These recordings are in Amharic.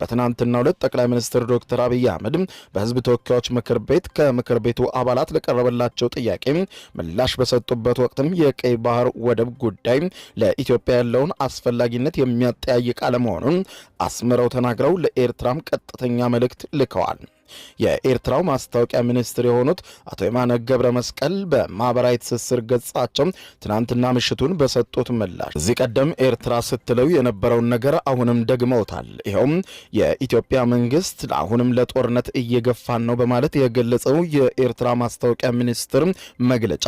በትናንትናው ዕለት ጠቅላይ ሚኒስትር ዶክተር አብይ አህመድ በህዝብ ተወካዮች ምክር ቤት ከምክር ቤቱ አባላት ለቀረበላቸው ጥያቄ ምላሽ በሰጡበት ወቅትም የቀይ ባህር ወደብ ጉዳይ ለኢትዮጵያ ያለውን አስፈላጊነት የሚያጠያይቅ አለመሆኑን አስምረው ተናግረው ለኤርትራም ቀጥተኛ መልእክት ልከዋል። የኤርትራው ማስታወቂያ ሚኒስትር የሆኑት አቶ የማነ ገብረ መስቀል በማህበራዊ ትስስር ገጻቸው ትናንትና ምሽቱን በሰጡት ምላሽ እዚህ ቀደም ኤርትራ ስትለው የነበረውን ነገር አሁንም ደግመውታል። ይኸውም የኢትዮጵያ መንግስት አሁንም ለጦርነት እየገፋን ነው በማለት የገለጸው የኤርትራ ማስታወቂያ ሚኒስትር መግለጫ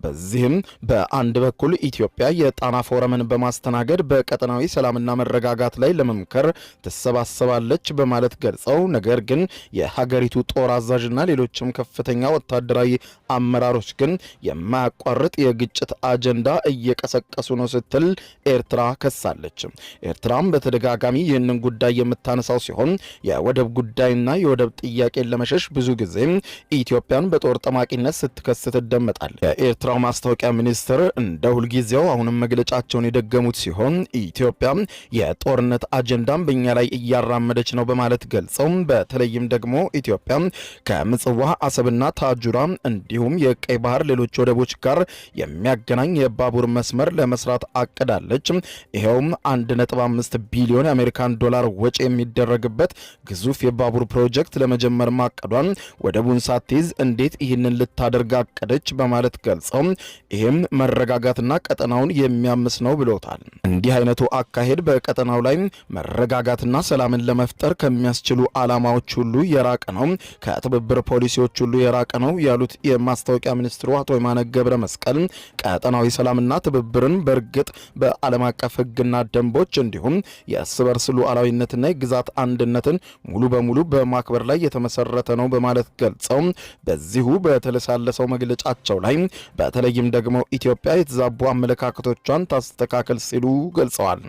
በዚህም በአንድ በኩል ኢትዮጵያ የጣና ፎረምን በማስተናገድ በቀጠናዊ ሰላምና መረጋጋት ላይ ለመምከር ትሰባሰባለች በማለት ገልጸው ነገር ግን ሀገሪቱ ጦር አዛዥና ሌሎችም ከፍተኛ ወታደራዊ አመራሮች ግን የማያቋርጥ የግጭት አጀንዳ እየቀሰቀሱ ነው ስትል ኤርትራ ከሳለች። ኤርትራም በተደጋጋሚ ይህንን ጉዳይ የምታነሳው ሲሆን የወደብ ጉዳይና የወደብ ጥያቄን ለመሸሽ ብዙ ጊዜ ኢትዮጵያን በጦር ጠማቂነት ስትከስ ትደመጣል። የኤርትራው ማስታወቂያ ሚኒስትር እንደ ሁልጊዜው አሁንም መግለጫቸውን የደገሙት ሲሆን ኢትዮጵያ የጦርነት አጀንዳም በእኛ ላይ እያራመደች ነው በማለት ገልጸው በተለይም ደግሞ ኢትዮጵያ ከምጽዋ አሰብና ታጁራ እንዲሁም የቀይ ባህር ሌሎች ወደቦች ጋር የሚያገናኝ የባቡር መስመር ለመስራት አቅዳለች። ይሄውም 1.5 ቢሊዮን የአሜሪካን ዶላር ወጪ የሚደረግበት ግዙፍ የባቡር ፕሮጀክት ለመጀመር ማቀዷን ወደቡን ሳትይዝ እንዴት ይህንን ልታደርግ አቀደች በማለት ገልጸው ይሄም መረጋጋትና ቀጠናውን የሚያምስ ነው ብሎታል። እንዲህ አይነቱ አካሄድ በቀጠናው ላይ መረጋጋትና ሰላምን ለመፍጠር ከሚያስችሉ ዓላማዎች ሁሉ የራቀ ነው፣ ከትብብር ፖሊሲዎች ሁሉ የራቀ ነው ያሉት የማስታወቂያ ሚኒስትሩ አቶ የማነ ገብረ መስቀል ቀጠናዊ ሰላምና ትብብርን በእርግጥ በዓለም አቀፍ ሕግና ደንቦች እንዲሁም የእርስ በርስ ሉዓላዊነትና የግዛት አንድነትን ሙሉ በሙሉ በማክበር ላይ የተመሰረተ ነው በማለት ገልጸው በዚሁ በተለሳለሰው መግለጫቸው ላይ በተለይም ደግሞ ኢትዮጵያ የተዛቡ አመለካከቶቿን ታስተካከል ሲሉ ገልጸዋል።